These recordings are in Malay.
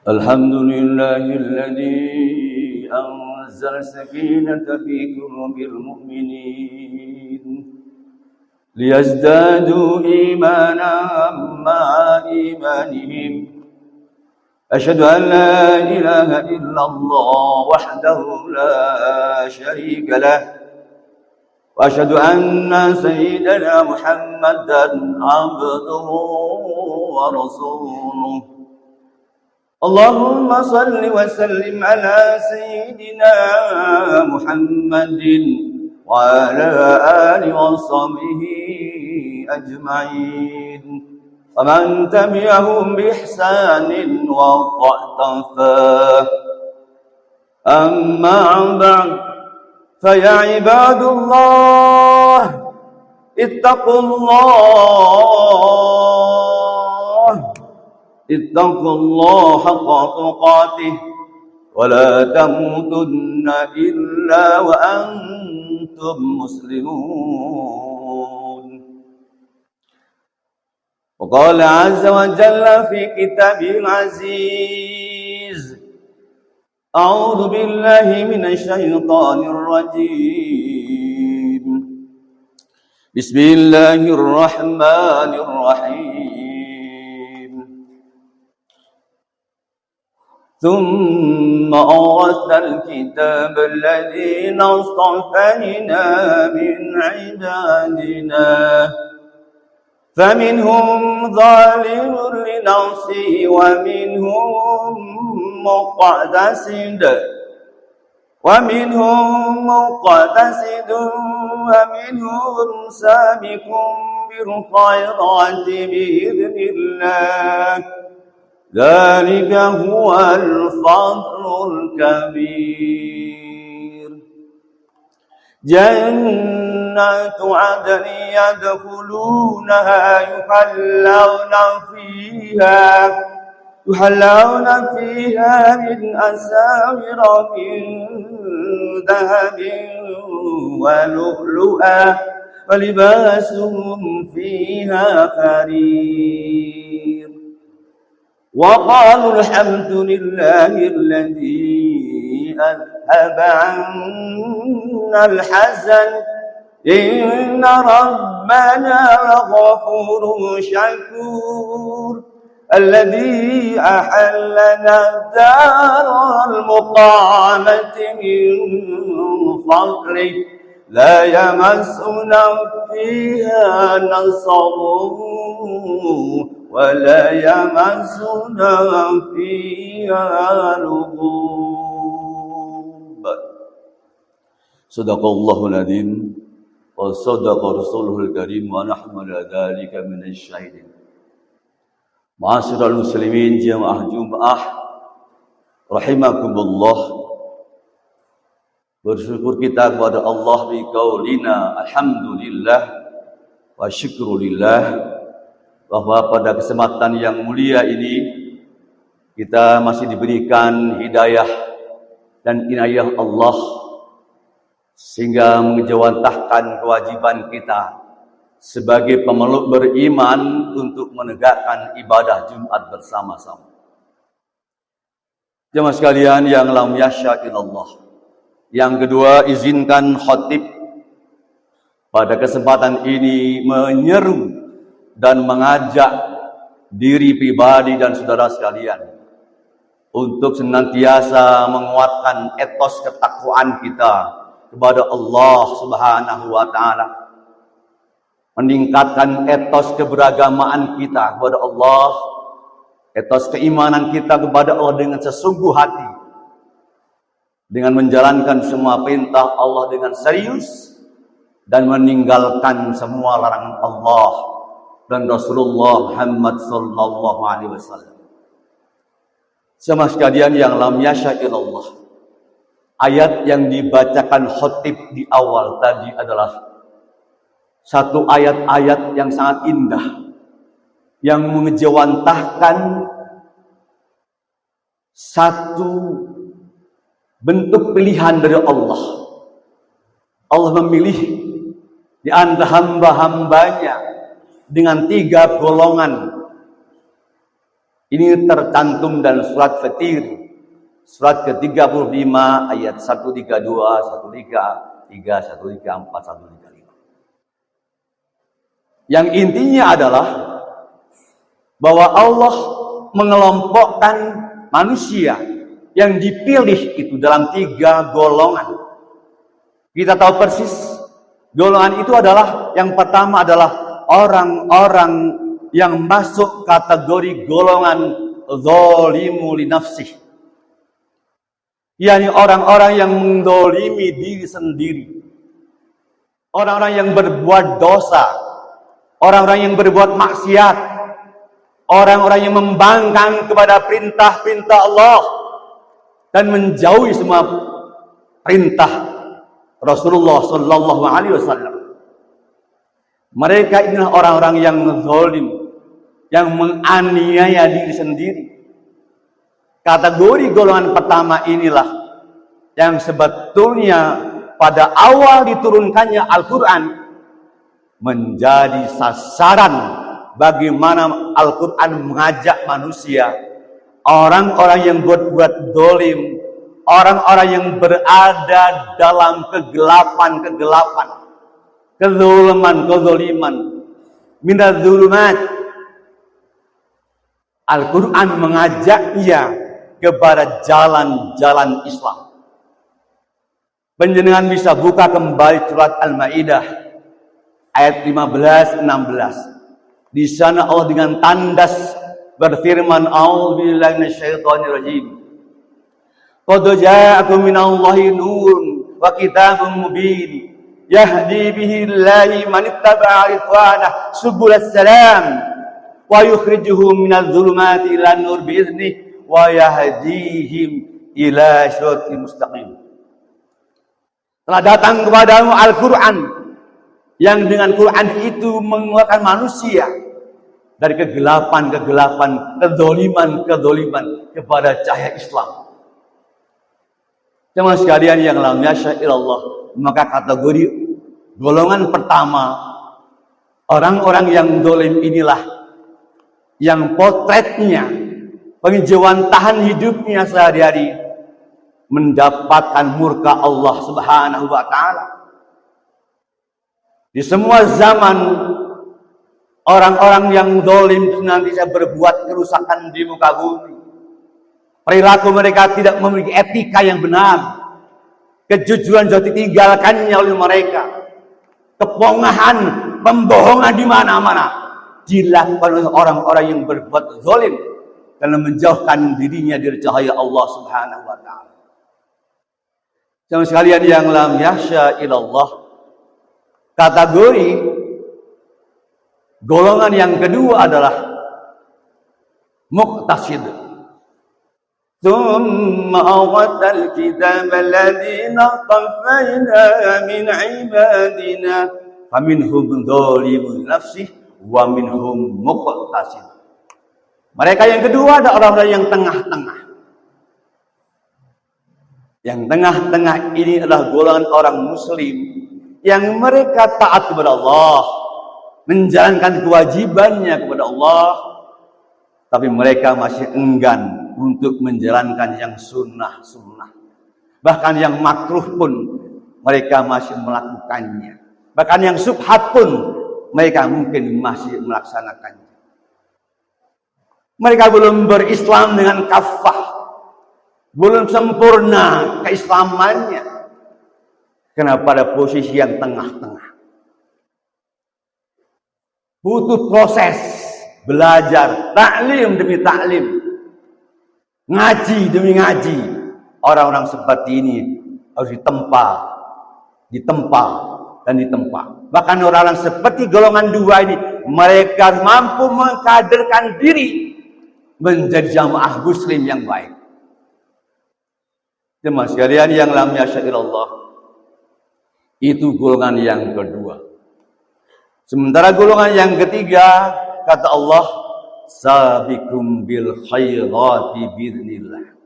الحمد لله الذي أنزل السكينة في قلوب المؤمنين ليزدادوا إيمانا مع إيمانهم. أشهد أن لا إله إلا الله وحده لا شريك له، وأشهد أن سيدنا محمدا عبده ورسوله. اللهم صل وسلم على سيدنا محمد وعلى آله وصحبه أجمعين ومن تبعهم بإحسان وقتفى. أما بعد، فيا عباد الله اتقوا الله حق تقاته ولا تموتن إلا وأنتم مسلمون. وقال عز وجل في كتابه العزيز: أعوذ بالله من الشيطان الرجيم، بسم الله الرحمن الرحيم. ثم أورثنا الكتاب الذين اصطفينا من عبادنا فمنهم ظالم لنفسه ومنهم مقتصد ومنهم سابق بالخيرات بإذن الله، ذلك هو الفضل الكبير. جنات عدن يدخلونها يحلون فيها من أساور من ذهب ولؤلؤا ولباسهم فيها حرير. وقالوا الحمد لله الذي أذهب عنا الحزن إن ربنا لغفور شكور الذي أحلنا دار المقامة من فضله لا يمسنا فيها نصب ولا يمسنا فيها لغوب. صدق الله العظيم وصدق رسوله الكريم ونحن على ذلك من الشاهدين. Ma'asyiral muslimin jamaah Jumat rahimakumullah, bersyukur kita kepada Allah biqaulina alhamdulillah wa syukrulillah, bahwa pada kesempatan yang mulia ini kita masih diberikan hidayah dan inayah Allah sehingga mengejawantahkan kewajiban kita sebagai pemeluk beriman untuk menegakkan ibadah Jumat bersama-sama. Jemaah sekalian yang lam yasyaillallah, yang kedua, izinkan khatib pada kesempatan ini menyeru dan mengajak diri pribadi dan saudara sekalian untuk senantiasa menguatkan etos ketakwaan kita kepada Allah Subhanahu wa taala, meningkatkan etos keberagamaan kita kepada Allah, etos keimanan kita kepada Allah dengan sesungguh hati, dengan menjalankan semua perintah Allah dengan serius dan meninggalkan semua larangan Allah dan Rasulullah Muhammad sallallahu alaihi wasallam. Jemaah sekalian yang lam yasyaillallah, ayat yang dibacakan khatib di awal tadi adalah satu ayat-ayat yang sangat indah, yang mengejawantahkan satu bentuk pilihan dari Allah. Allah memilih di antara hamba-hambanya dengan 3 golongan Ini tercantum dalam surat Fatir, surat ke-35 ayat 132, 133, 134, 135. Yang intinya adalah bahwa Allah mengelompokkan manusia yang dipilih itu dalam 3 golongan. Kita tahu persis golongan itu adalah, yang pertama adalah orang-orang yang masuk kategori golongan zalimu li nafsih, yakni orang-orang yang mendolimi diri sendiri, orang-orang yang berbuat dosa, orang-orang yang berbuat maksiat, orang-orang yang membangkang kepada perintah-perintah Allah dan menjauhi semua perintah Rasulullah Sallallahu Alaihi Wasallam. Mereka inilah orang-orang yang zalim, yang menganiaya diri sendiri. Kategori golongan pertama inilah yang sebetulnya pada awal diturunkannya Al-Quran menjadi sasaran bagaimana Al-Quran mengajak manusia, orang-orang yang berbuat zalim, orang-orang yang berada dalam kegelapan, kezaliman, minadz-dzulumat. Al-Quran mengajaknya kepada jalan-jalan Islam. Panjenengan bisa buka kembali surat Al-Maidah ayat 15-16. Di sana Allah dengan tandas berfirman, A'udzubillahi minasyaitonirrajim. Qad ja'akum minallahi nurun wa kitabun mubin yahdi bihi Allahi man ittaba'a ridwanah subulas salam wa yukhrijuhum minadz zulumati ilan nur bi'iznihi wa yahdihim ila siratal mustaqim. Telah datang kepadamu Al-Quran yang dengan Quran itu mengeluarkan manusia dari kegelapan, kezaliman kepada cahaya Islam. Jemaah sekalian yang lam yasya'illallah, maka kategori golongan pertama, orang-orang yang zalim inilah yang potretnya, penghijauan tahan hidupnya sehari-hari mendapatkan murka Allah Subhanahu wa taala. Di semua zaman orang-orang yang zalim itu nanti berbuat kerusakan di muka bumi. Perilaku mereka tidak memiliki etika yang benar. Kejujuran jauh ditinggalkannya oleh mereka. Kepongahan, pembohongan di mana-mana dilakukan oleh orang-orang yang berbuat zalim karena menjauhkan dirinya dari cahaya Allah Subhanahu wa taala. Jemaah sekalian yang lam yasya ilallah, kategori golongan yang kedua adalah muqtasid. ثم أورثنا الكتاب الذين اصطفينا من عبادنا فمنهم ظالم لنفسه ومنهم مقتصد. Mereka yang kedua adalah orang-orang yang tengah-tengah. Yang tengah-tengah ini adalah golongan orang muslim yang mereka taat kepada Allah, menjalankan kewajibannya kepada Allah, tapi mereka masih enggan untuk menjalankan yang sunnah-sunnah. Bahkan yang makruh pun mereka masih melakukannya. Bahkan yang subhat pun mereka mungkin masih melaksanakannya. Mereka belum berislam dengan kafah, belum sempurna keislamannya, karena pada posisi yang tengah-tengah. Butuh proses belajar, taklim demi taklim, ngaji demi ngaji. Orang-orang seperti ini harus ditempa dan ditempa. Bahkan orang-orang seperti golongan dua ini, mereka mampu mengkaderkan diri menjadi jamaah muslim yang baik. Jemaah sekalian yang lam yasya'illallah, itu golongan yang kedua. Sementara golongan yang ketiga, kata Allah, sabiqum bil khairati biidznillah.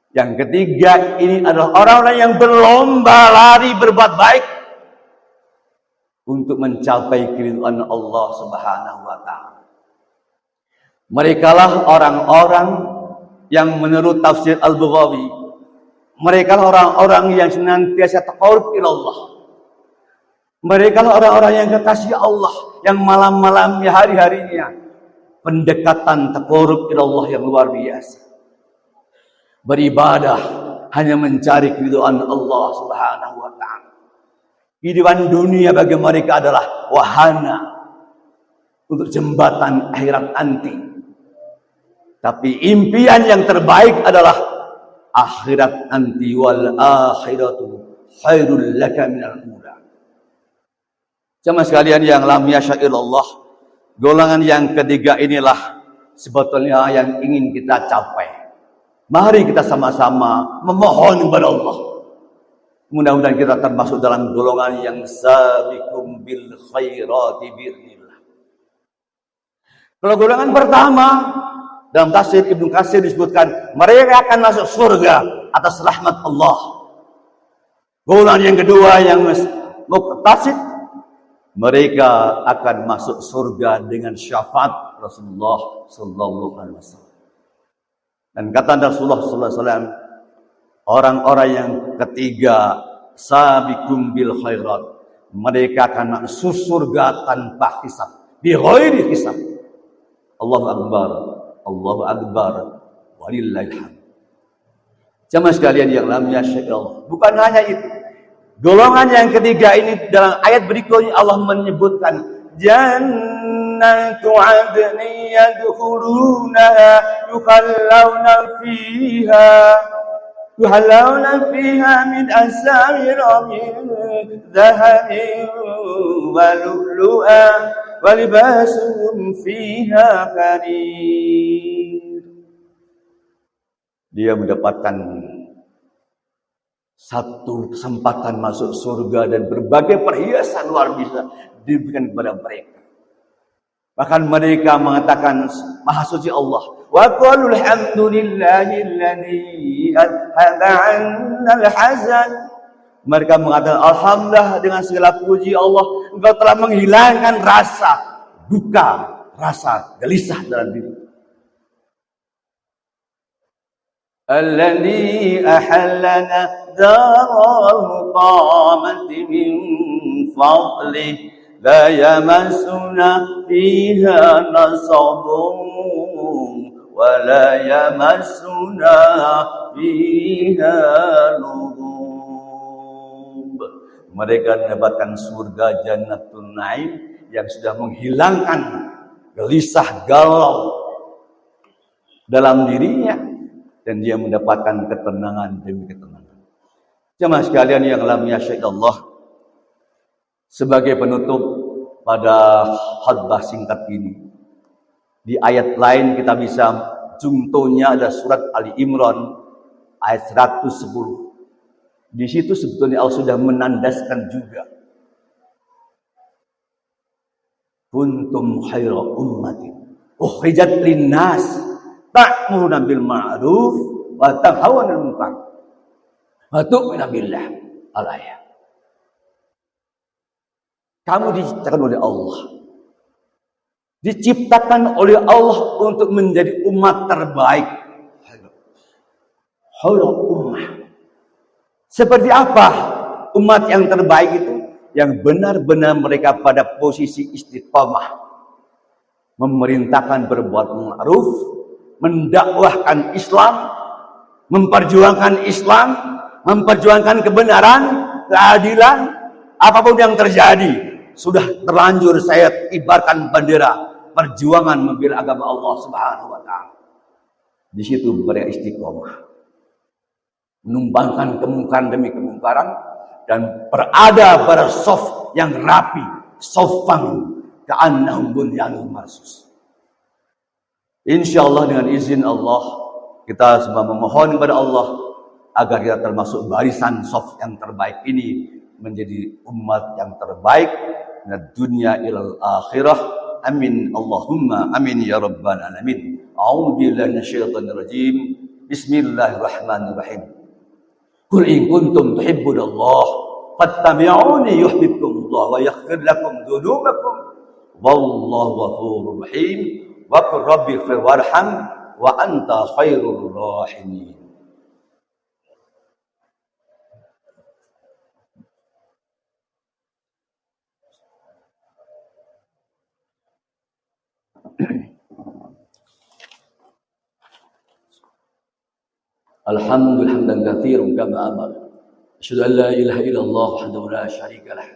Yang ketiga ini adalah orang-orang yang berlomba lari berbuat baik untuk mencapai keridhaan Allah Subhanahu wa taala. Merekalah orang-orang yang menurut tafsir Al-Baghawi, merekalah orang-orang yang senantiasa taqarrub ila Allah. Merekalah orang-orang yang kekasih Allah, yang malam-malamnya, hari-harinya pendekatan taqarrub ila Allah yang luar biasa. Beribadah hanya mencari keridhaan Allah Subhanahu wa taala. Kehidupan dunia bagi mereka adalah wahana untuk jembatan akhirat nanti. Tapi impian yang terbaik adalah akhirat nanti, wal akhiratu khairul laka minal ula. Jemaah sekalian yang lam yasya'illallah, golongan yang ketiga inilah sebetulnya yang ingin kita capai. Mari kita sama-sama memohon kepada Allah. Mudah-mudahan kita termasuk dalam golongan yang sabiqum bil khairati bi'idznillah. Kalau golongan pertama, dalam tafsir Ibnu Katsir disebutkan mereka akan masuk surga atas rahmat Allah. Golongan yang kedua yang muqtasid, mereka akan masuk surga dengan syafaat Rasulullah sallallahu alaihi wasallam. Dan kata Rasulullah sallallahu alaihi wasallam, orang-orang yang ketiga, sabiqum bil khairat, mereka akan masuk surga tanpa hisab, bi ghairi hisab. Allahu akbar, Allahu akbar, walillahil hamd. Jemaah sekalian yang lam yasya'illah, bukan hanya itu. Golongan yang ketiga ini dalam ayat berikutnya Allah menyebutkan jannatu adnin yadkhulunaha yukhallawna fiha min asawira min dhahabin wa lu'lu'a wa libasuhum fiha harir. Dia mendapatkan satu kesempatan masuk surga dan berbagai perhiasan luar biasa diberikan kepada mereka. Bahkan mereka mengatakan maha suci Allah. Wa qalu alhamdulillahilladzi adhaba 'annal hazan. Mereka mengatakan alhamdulillah, dengan segala puji Allah, Engkau telah menghilangkan rasa duka, rasa gelisah dalam diri. Alladzi ahallana daral muqamati min fadlih la yamassuna fiha nasabun wa la yamassuna fiha lughub. Mereka mendapatkan surga Jannatun Naim yang sudah menghilangkan gelisah galau dalam dirinya, dan dia mendapatkan ketenangan demi ketenangan. Jemaah sekalian yang lam yasya'illah, sebagai penutup pada khutbah singkat ini, di ayat lain kita bisa contohnya ada surat Ali Imran ayat 110. Di situ sebetulnya Allah sudah menandaskan juga, kuntum khaira ummatin ukhrijat linnas ta'muruna bil ma'ruf wa tanhauna 'anil munkar wa tu'minuna billah. Al-ayat. Kamu diciptakan oleh Allah. Diciptakan oleh Allah untuk menjadi umat terbaik. Khairul ummah. Seperti apa umat yang terbaik itu? Yang benar-benar mereka pada posisi istiqamah, memerintahkan berbuat ma'ruf, mendakwahkan Islam, memperjuangkan Islam, memperjuangkan kebenaran, keadilan, apapun yang terjadi. Sudah terlanjur saya ibarkan bendera perjuangan membela agama Allah Subhanahu wa taala. Di situ mereka istiqomah, menumbangkan kemungkaran demi kemungkaran dan berada pada saf yang rapi, safan ka'annahum bunyanun marsus. Insyaallah dengan izin Allah kita semua memohon kepada Allah agar kita termasuk barisan saf yang terbaik ini, menjadi umat yang terbaik dari dunia ilal akhirah. Amin Allahumma amin ya rabbal alamin. A'udzu billahi minasyaitonir rajim. Bismillahirrahmanirrahim. Qul in kuntum tuhibbunallah fattabi'uni yuhibbukumullah wa yaghfir lakum dzunubakum wallahu ghafurur rahim. wa qur rabbighfir warham wa anta khairur rahimin. Alhamdulillah hamdan katsiran kama amara. Asyhadu an la ilaha illallah wahdahu la syarika lah.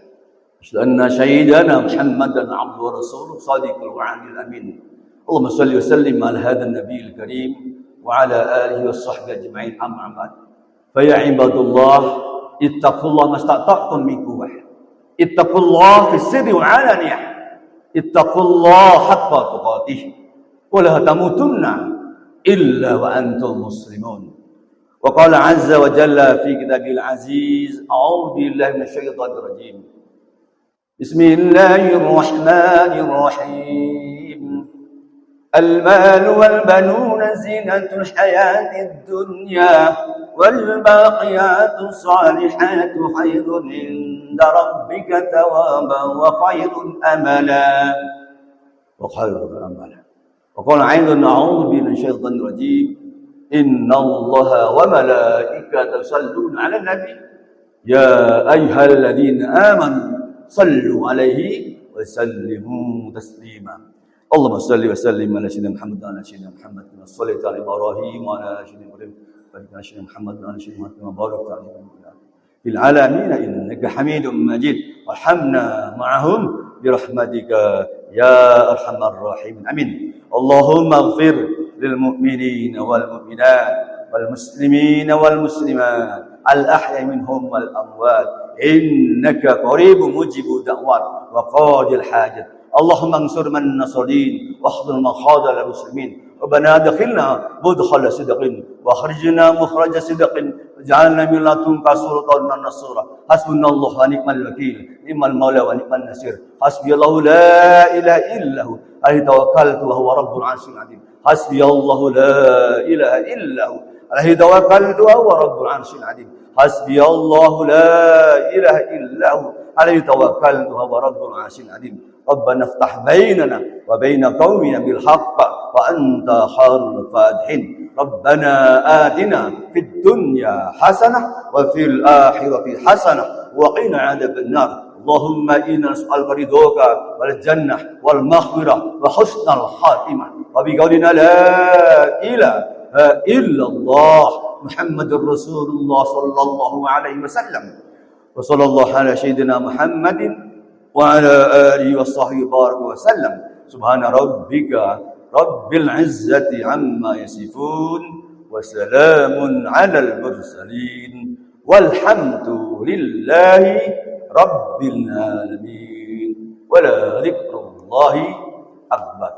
Asyhadu anna sayyidana Muhammadan abduhu wa rasuluhu shadiqul wa'dil amin. Allahumma shalli wa sallim ala hadzal nabiyil karim wa ala alihi washabbihi ajma'in amma ba'd. Fa ya ibadullah ittaqullaha mastata'tum min quwwah. Ittaqullaha fis sirri wal 'alaniyah. Ittaqullaha haqqa tuqatih. Wa la tamutunna illa wa antum muslimun. وقال عز وجل في كتابه العزيز أعوذ بالله من الشيطان الرجيم بسم الله الرحمن الرحيم المال والبنون زينة الحياة الدنيا والباقيات الصالحات خير عند ربك ثوابا وخير أملا وقال أيضا أعوذ بالله من الشيطان الرجيم إن الله وملائكته يصلون على النبي يا أيها الذين آمنوا صلوا عليه وسلموا تسليما اللهم صل وسلم على سيدنا محمد وعلى سيدنا محمد كما صليت على إبراهيم وعلى سيدنا إبراهيم وبارك على سيدنا محمد وعلى سيدنا محمد كما باركت على إبراهيم في العالمين إنك حميد مجيد وارحمنا معهم برحمتك يا أرحم الراحمين آمين اللهم اغفر للمؤمنين والمؤمنات والمسلمين والمسلمات الأحياء منهم والأموات إنك قريب مجيب الدعوات وقاضي الحاجات اللهم انصر من نصر الدين واخذل من خاذل المسلمين ربنا ادخلنا مدخل صدق واخرجنا مخرج صدق واجعلنا من لدنك سلطانا نصيرا حسبنا الله ونعم الوكيل نعم المولى ونعم النصير حسبي الله لا اله الا هو عليه توكلت وهو رب العرش العظيم حسبي الله لا اله الا هو عليه توكلت وهو رب العرش العظيم حسبي الله لا اله الا هو عليه توكلت وهو رب العرش العظيم ربنا افتح بيننا وبين قومنا بالحق وأنت خير الفاتحين ربنا آتنا في الدنيا حسنة وفي الآخرة حسنة وقنا عذاب النار اللهم إنا نسألك رضاك والجنة والمغفرة وحسن الخاتمة وبقولنا لا إله إلا الله محمد رسول الله صلى الله عليه وسلم وصلى الله على سيدنا محمد وعلى آله وصحبه بارك وسلم سبحان ربك رب العزة عما يصفون وسلام على المرسلين والحمد لله رب العالمين ولا ذكر الله أكبر